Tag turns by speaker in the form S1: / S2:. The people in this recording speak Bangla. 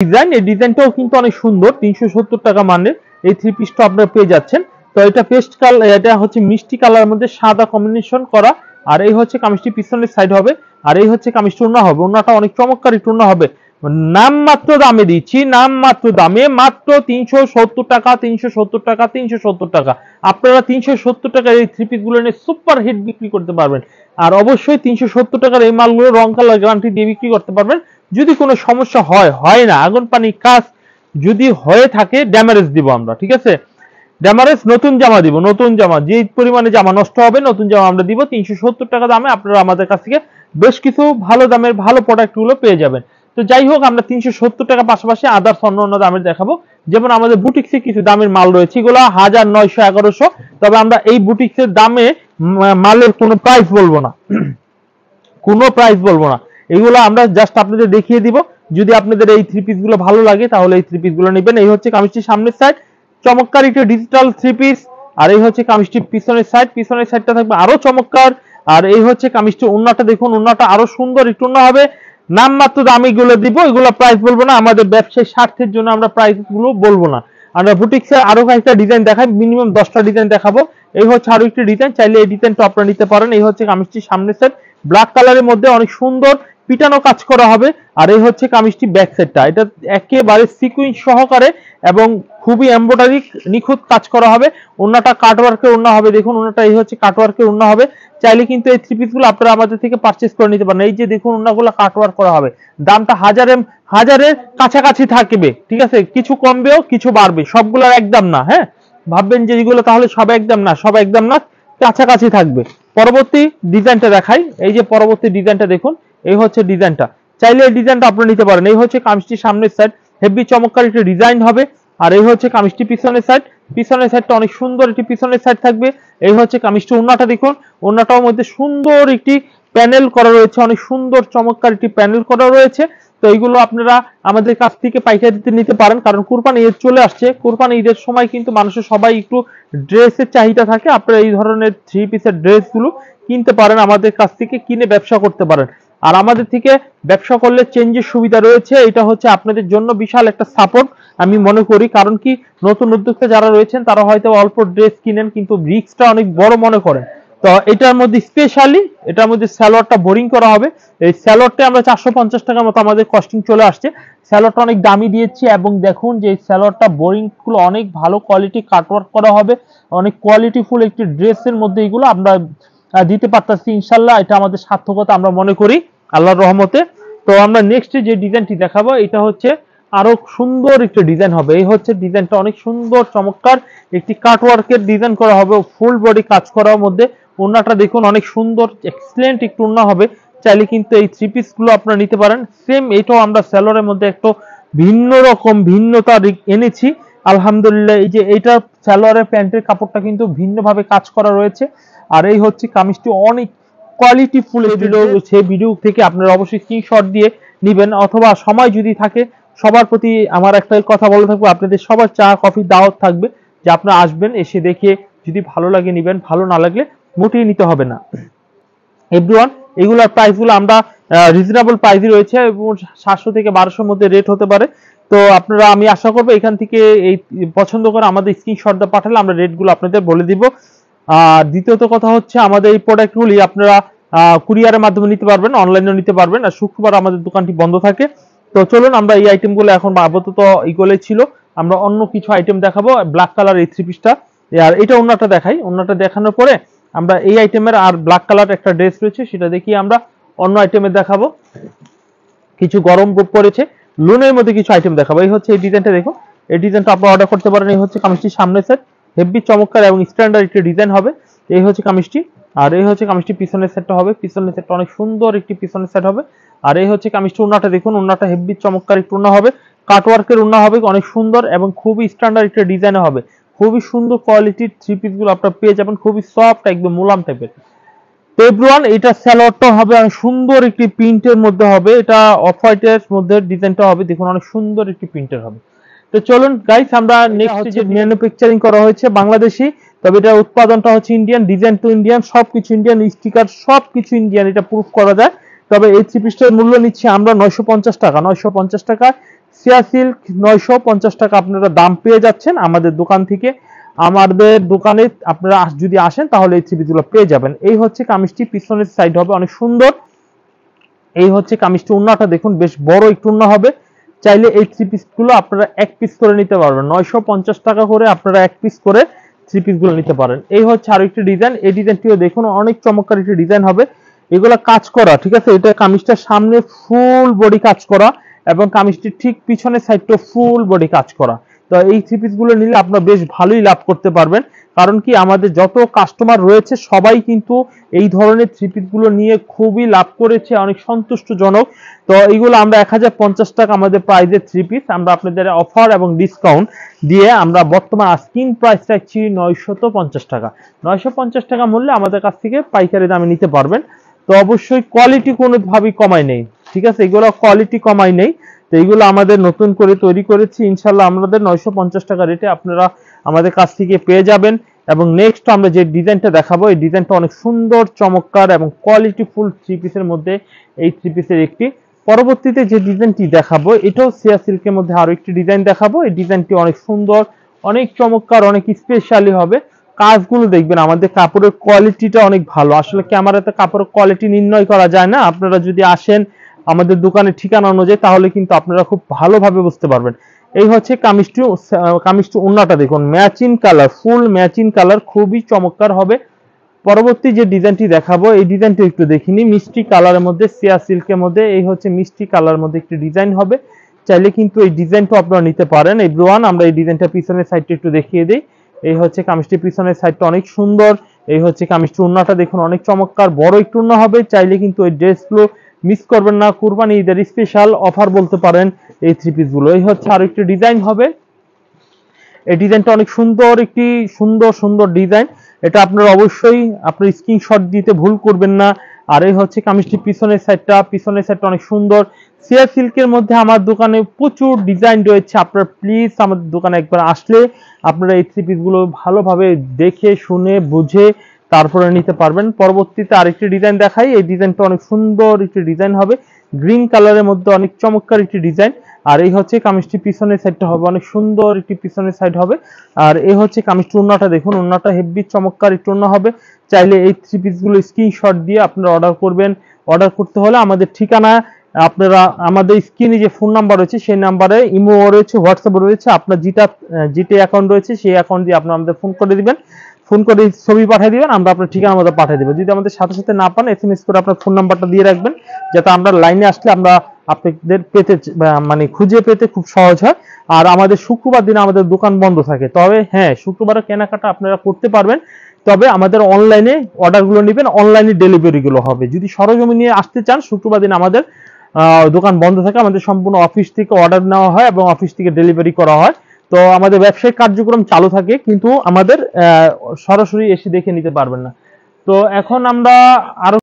S1: ডিজাইন, এই ডিজাইনটাও কিন্তু অনেক সুন্দর। 370 টাকা মানের এই থ্রি পিসটা আপনারা পেয়ে যাচ্ছেন। তো এটা পেস্ট কালার, এটা হচ্ছে মিষ্টি কালারের মধ্যে সাদা কম্বিনেশন করা। আর এই হচ্ছে কামিজটি পিছনের সাইড হবে, আর এই হচ্ছে কামিজটি ওড়না হবে। ওড়নাটা অনেক চমৎকার একটু ওড়না হবে। নাম মাত্র দামে দিচ্ছি, নাম মাত্র দামে, মাত্র 370 টাকা, 370 টাকা, 370 টাকা। আপনারা 370 টাকার এই থ্রি পিস গুলো নিয়ে সুপার হিট বিক্রি করতে পারবেন। আর অবশ্যই 370 টাকার এই মালগুলো রং কালার গ্যারান্টি দিয়ে বিক্রি করতে পারবেন। যদি কোনো সমস্যা হয় না, আগুন পানি কাজ যদি হয়ে থাকে ড্যামেজ দিব আমরা, ঠিক আছে? ড্যামারেজ নতুন জামা দিব, নতুন জামা যে পরিমাণে জামা নষ্ট হবে নতুন জামা আমরা দিব 370 টাকা দামে। আপনারা আমাদের কাছ থেকে বেশ কিছু ভালো দামের ভালো প্রোডাক্টগুলো পেয়ে যাবেন। তো যাই হোক, আমরা 370 টাকা পাশাপাশি আদার্স অন্য দামের দেখাবো। যেমন আমাদের বুটিক্সে কিছু দামের মাল রয়েছে, এগুলো 1000, 900, 1100। তবে আমরা এই বুটিক্সের দামে মালের কোনো প্রাইস বলবো না, কোনো প্রাইস বলবো না। এগুলো আমরা জাস্ট আপনাদের দেখিয়ে দিব। যদি আপনাদের এই থ্রি পিস গুলো ভালো লাগে তাহলে এই থ্রি পিস গুলো নেবেন। এই হচ্ছে কামিজটির সামনের সাইড, চমৎকার একটি ডিজিটাল থ্রি পিস। আর এই হচ্ছে কামিজটির পিছনের সাইড, পিছনের সাইডটা থাকবে আরো চমৎকার। আর এই হচ্ছে কামিজটির ওন্নাটা দেখুন, ওন্নাটা আরো সুন্দর একটু ওন্না হবে। নাম মাত্র দাম এগুলো দিব, এগুলো প্রাইস বলবো না। আমাদের ব্যবসায়িক স্বার্থের জন্য আমরা প্রাইস গুলো বলবো না। আমরা বুটিক্সে আরো কয়েকটা ডিজাইন দেখাই, মিনিমাম 10টা ডিজাইন দেখাবো। এই হচ্ছে আরো একটি ডিজাইন, চাইলে এই ডিজাইনটা আপনারা নিতে পারেন। এই হচ্ছে কামিজটির সামনের সাইড, ব্ল্যাক কালারের মধ্যে অনেক সুন্দর পিটানো কাজ করা হবে। আর এই হচ্ছে কামিজটি ব্যাক সাইডটা, এটা একেবারে সিকুয়েন্স সহকারে এবং খুবই এমব্রয়ডারি নিখুঁত কাজ করা হবে। ওন্নাটা কাটওয়ার্কের ওন্না হবে, দেখুন ওন্নাটা এই হচ্ছে কাটওয়ার্কের ওন্না হবে। চাইলে কিন্তু এই থ্রি পিসগুলো আপনারা আমাদের থেকে পারচেজ করে নিতে পারেন। এই যে দেখুন ওন্নাগুলো কাটওয়ার্ক করা হবে, দামটা হাজারের কাছাকাছি থাকবে, ঠিক আছে? কিছু কমবেও কিছু বাড়বে, সবগুলোর একদম না। হ্যাঁ, ভাববেন যে এগুলো তাহলে সব একদম না, সব একদম না, কাছাকাছি থাকবে। পরবর্তী ডিজাইনটা দেখাই, এই যে পরবর্তী ডিজাইনটা দেখুন, এই হচ্ছে ডিজাইনটা। চাইলে এই ডিজাইনটা আপনারা নিতে পারেন। এই হচ্ছে কামিজটির সামনের সাইড, হেভি চমৎকার একটি ডিজাইন হবে। আর এই হচ্ছে কামিজটি পিছনের সাইড, পিছনের সাইডটা অনেক সুন্দর একটি পিছনের সাইড থাকবে। এই হচ্ছে কামিজটি ওন্নাটা দেখুন, ওন্নাটার মধ্যে সুন্দর একটি প্যানেল করা রয়েছে, অনেক সুন্দর চমৎকার একটি প্যানেল করা রয়েছে। তো এইগুলো আপনারা আমাদের কাছ থেকে পাইকারিতে নিতে পারেন, কারণ কুরবানি ঈদ চলে আসছে। কুরবানি ঈদের সময় কিন্তু মানুষের সবাই একটু ড্রেসের চাহিদা থাকে। আপনারা এই ধরনের থ্রি পিসের ড্রেসগুলো কিনতে পারেন, আমাদের কাছ থেকে কিনে ব্যবসা করতে পারেন। আর আমাদের থেকে ব্যবসা করলে চেঞ্জের সুবিধা রয়েছে, এটা হচ্ছে আপনাদের জন্য বিশাল একটা সাপোর্ট আমি মনে করি। কারণ কি, নতুন উদ্যোক্তা যারা রয়েছেন তারা হয়তো অল্প ড্রেস কিনেন কিন্তু রিস্কটা অনেক বড় মনে করেন। তো এটার মধ্যে স্পেশালি এটার মধ্যে স্যালোয়ারটা বোরিং করা হবে। এই স্যালোয়ারটা আমরা 450 টাকার মতো আমাদের কস্টিং চলে আসছে। স্যালোয়ারটা অনেক দামি দিয়েছি এবং দেখুন যে এই স্যালোয়ারটা বোরিং গুলো অনেক ভালো কোয়ালিটি কাটওয়ার্ক করা হবে, অনেক কোয়ালিটিফুল একটি ড্রেসের মধ্যে এগুলো আমরা দিতে পারতেছি ইনশাল্লাহ। এটা আমাদের সার্থকতা আমরা মনে করি আল্লাহর রহমতে। তো আমরা নেক্সট যে ডিজাইনটি দেখাবো, এটা হচ্ছে আরো সুন্দর একটি ডিজাইন হবে। এই হচ্ছে ডিজাইনটা অনেক সুন্দর চমৎকার একটি কাটওয়ার্কের ডিজাইন করা হবে, ফুল বডি কাজ করার মধ্যে। ওন্নাটা দেখুন অনেক সুন্দর এক্সেলেন্ট একটু ওন্না হবে। চাইলে কিন্তু এই থ্রি পিস গুলো আপনারা নিতে পারেন। সেম এটাও আমরা সেলরের মধ্যে একটু ভিন্ন রকম ভিন্নতা এনেছি আলহামদুলিল্লাহ। এই যে এইটা সালোয়ারের প্যান্টের কাপড়টা কিন্তু ভিন্নভাবে কাজ করা রয়েছে। আর এই হচ্ছে কামিজটি অনেক কোয়ালিটি ফুল। সেই ভিডিও থেকে আপনারা অবশ্যই স্ক্রিনশট দিয়ে নেবেন, অথবা সময় যদি থাকে, সবার প্রতি আমার একটা কথা বলে থাকবো, আপনাদের সবার চা কফি দাওয়াত থাকবে যে আপনারা আসবেন, এসে দেখে যদি ভালো লাগে নেবেন, ভালো না লাগলে মোটেই নিতে হবে না। এভরিওয়ান, এগুলোর প্রাইসগুলো আমরা রিজনেবল প্রাইসই রয়েছে এবং 700 থেকে 1200 মধ্যে রেট হতে পারে। তো আপনারা, আমি আশা করবো এখান থেকে এই পছন্দ করে আমাদের স্ক্রিনশট দিয়ে পাঠালে আমরা রেটগুলো আপনাদের বলে দিব। আর দ্বিতীয়ত কথা হচ্ছে, আমাদের এই প্রোডাক্টগুলি আপনারা কুরিয়ারের মাধ্যমে নিতে পারবেন, অনলাইনেও নিতে পারবেন। আর শুক্রবার আমাদের দোকানটি বন্ধ থাকে। তো চলুন আমরা এই আইটেমগুলো এখন আপাতত এগুলোই ছিল, আমরা অন্য কিছু আইটেম দেখাবো। ব্ল্যাক কালার এই থ্রি পিসটা, আর এটা ওন্নাটা দেখাই। ওন্নাটা দেখানোর পরে আমরা এই আইটেমের আর ব্ল্যাক কালার একটা ড্রেস রয়েছে সেটা দেখিয়ে আমরা অন্য আইটেমে দেখাবো। কিছু গরম পড়েছে, লোনের মধ্যে কিছু আইটেম দেখাবো। এই হচ্ছে এই ডিজাইনটা দেখো, এই ডিজাইনটা আপনারা অর্ডার করতে পারেন। এই হচ্ছে কামিজটির সামনের সেট, হেভি চমৎকার এবং স্ট্যান্ডার্ড একটি ডিজাইন হবে। এই হচ্ছে কামিজটি। আর এই হচ্ছে কামিজটি পিছনের সেটটা হবে, পিছনের সেটটা অনেক সুন্দর একটি পিছনের সেট হবে। আর এই হচ্ছে কামিজটি, ওন্নাটা দেখুন, ওন্নাটা হেভি চমৎকার একটু ওন্না হবে, কাটওয়ার্কের ওন্না হবে, অনেক সুন্দর এবং খুবই স্ট্যান্ডার্ড একটি ডিজাইনে হবে। খুবই সুন্দর কোয়ালিটির থ্রি পিস গুলো আপনারা পেয়ে যাবেন, খুবই সফট একদম মুলাম টাইপের। তো এভরিওয়ান, এটা সালোয়ারটা হবে অনেক সুন্দর একটি প্রিন্টের মধ্যে হবে, এটা অফ হোয়াইটের মধ্যে ডিজাইনটা হবে, দেখুন অনেক সুন্দর একটি প্রিন্টের হবে। তো চলুন গাইস, আমরা নেক্সট যে ম্যানুফ্যাকচারিং করা হয়েছে বাংলাদেশি, তবে এটা উৎপাদনটা হচ্ছে ইন্ডিয়ান, ডিজাইন তো ইন্ডিয়ান, সবকিছু ইন্ডিয়ান, স্টিকার সবকিছু ইন্ডিয়ান, এটা প্রুফ করা যায়। তবে এই থ্রি পিসটার মূল্য নিচ্ছি আমরা 950 টাকা, 950 টাকা সিয়া সিল্ক 950 টাকা আপনারা দাম পেয়ে যাচ্ছেন আমাদের দোকান থেকে। আমাদের দোকানে আপনারা যদি আসেন তাহলে এই থ্রি পিসগুলো পেয়ে যাবেন। এই হচ্ছে কামিজটি, পিছনের সাইড হবে অনেক সুন্দর। এই হচ্ছে কামিজটি, ওন্নাটা দেখুন বেশ বড় একটু ওন্না হবে। চাইলে এই থ্রি পিসগুলো আপনারা এক পিস করে নিতে পারবেন, 950 টাকা করে আপনারা এক পিস করে থ্রি পিসগুলো নিতে পারেন। এই হচ্ছে আরো একটি ডিজাইন, এই ডিজাইনটিও দেখুন অনেক চমৎকার একটি ডিজাইন হবে। এগুলো কাজ করা, ঠিক আছে, এটা কামিজটার সামনে ফুল বডি কাজ করা এবং কামিজটির ঠিক পিছনের সাইডটা ফুল বডি কাজ করা। তো এই থ্রি পিসগুলো নিলে আপনারা বেশ ভালোই লাভ করতে পারবেন, কারণ কি আমাদের যত কাস্টমার রয়েছে সবাই কিন্তু এই ধরনের থ্রি পিসগুলো নিয়ে খুবই লাভ করেছে, অনেক সন্তুষ্টজনক। তো এইগুলো আমরা 1050 টাকা আমাদের প্রাইজের থ্রি পিস, আমরা আপনাদের অফার এবং ডিসকাউন্ট দিয়ে আমরা বর্তমান আস্কিং প্রাইস রাখছি 950 টাকা। 950 টাকা মূল্যে আমাদের কাছ থেকে পাইকারি দামে নিতে পারবেন। তো অবশ্যই কোয়ালিটি কোনোভাবেই কমাই নেই, ঠিক আছে, এগুলো কোয়ালিটি কমাই নেই। তো এইগুলো আমাদের নতুন করে তৈরি করেছি, ইনশাল্লাহ আমাদের 950 টাকা রেটে আপনারা আমাদের কাছ থেকে পেয়ে যাবেন। এবং নেক্সট আমরা যে ডিজাইনটা দেখাবো, এই ডিজাইনটা অনেক সুন্দর চমৎকার এবং কোয়ালিটিফুল থ্রি পিসের মধ্যে এই থ্রি পিসের একটি। পরবর্তীতে যে ডিজাইনটি দেখাবো এটাও সিয়া সিল্কের মধ্যে আরো একটি ডিজাইন দেখাবো। এই ডিজাইনটি অনেক সুন্দর, অনেক চমৎকার, অনেক স্পেশালি হবে। কাজগুলো দেখবেন, আমাদের কাপড়ের কোয়ালিটিটা অনেক ভালো। আসলে ক্যামেরাতে কাপড়ের কোয়ালিটি নির্ণয় করা যায় না, আপনারা যদি আসেন আমাদের দোকানের ঠিকানা অনুযায়ী তাহলে কিন্তু আপনারা খুব ভালোভাবে বুঝতে পারবেন। এই হচ্ছে কামিজটি ওন্নাটা দেখুন ম্যাচিং কালার, ফুল ম্যাচিং কালার, খুবই চমৎকার হবে। পরবর্তী যে ডিজাইনটি দেখাবো এই ডিজাইনটি একটু দেখিনি, মিষ্টি কালারের মধ্যে সিয়া সিল্কের মধ্যে, এই হচ্ছে মিষ্টি কালারের মধ্যে একটি ডিজাইন হবে। চাইলে কিন্তু এই ডিজাইনটা আপনারা নিতে পারেন। এভরিওয়ান, আমরা এই ডিজাইনটা পিছনের সাইডটা একটু দেখিয়ে দিই। এই হচ্ছে কামিজটির পিছনের সাইডটা অনেক সুন্দর। এই হচ্ছে কামিজটি, ওন্নাটা দেখুন অনেক চমৎকার, বড় একটু ওন্না হবে। চাইলে কিন্তু এই ড্রেসগুলো মিস করবেন না, কুরবানি ঈদের স্পেশাল অফার বলতে পারেন এই থ্রি পিস গুলো। এই হচ্ছে আরো একটি ডিজাইন হবে, এই ডিজাইনটা অনেক সুন্দর, একটি সুন্দর সুন্দর ডিজাইন। এটা আপনারা অবশ্যই আপনার স্ক্রিনশট দিতে ভুল করবেন না। আর এই হচ্ছে কামিজটির পিছনের সাইডটা অনেক সুন্দর। সিয়া সিল্কের মধ্যে আমার দোকানে প্রচুর ডিজাইন রয়েছে, আপনারা প্লিজ আমাদের দোকানে একবার আসলে আপনারা এই থ্রি পিস গুলো ভালোভাবে দেখে শুনে বুঝে তারপরে নিতে পারবেন। পরবর্তীতে আরেকটি ডিজাইন দেখাই, এই ডিজাইনটা অনেক সুন্দর একটি ডিজাইন হবে, গ্রিন কালারের মধ্যে অনেক চমৎকার একটি ডিজাইন। আর এই হচ্ছে কামিজটি পিছনের সাইডটা হবে অনেক সুন্দর একটি পিছনের সাইড হবে। আর এই হচ্ছে কামিজটি, ওন্নাটা দেখুন, ওন্নাটা হেভি চমৎকার একটু ওন্না হবে। চাইলে এই থ্রি পিসগুলো স্ক্রিনশট দিয়ে আপনারা অর্ডার করবেন। অর্ডার করতে হলে আমাদের ঠিকানা আপনারা আমাদের স্ক্রিনে যে ফোন নাম্বার রয়েছে সেই নাম্বারে ইমো রয়েছে, হোয়াটসঅ্যাপ রয়েছে, আপনার জিটে অ্যাকাউন্ট রয়েছে সেই অ্যাকাউন্ট দিয়ে আপনারা আমাদের ফোন করে দিবেন। ফোন করে ছবি পাঠিয়ে দিবেন, আমরা আপনার ঠিকানা মতো পাঠিয়ে দেবো। যদি আমাদের সাথে সাথে না পান এসএমএস করে আপনার ফোন নাম্বারটা দিয়ে রাখবেন, যাতে আমরা লাইনে আসলে আমরা আপনাদের পেতে মানে খুঁজে পেতে খুব সহজ হয়। আর আমাদের শুক্রবার দিন আমাদের দোকান বন্ধ থাকে, তবে হ্যাঁ শুক্রবারে কেনাকাটা আপনারা করতে পারবেন, তবে আমাদের অনলাইনে অর্ডারগুলো নেবেন, অনলাইনে ডেলিভারি গুলো হবে। যদি সরজমিনে আসতে চান শুক্রবার দিন আমাদের দোকান বন্ধ থাকে, আমাদের সম্পূর্ণ অফিস থেকে অর্ডার নেওয়া হয় এবং অফিস থেকে ডেলিভারি করা হয়। তো আমাদের ব্যবসায়িক কার্যক্রম চালু থাকে, কিন্তু আমাদের সরাসরি এসে দেখে নিতে পারবেন না। তো এখন আমরা আরো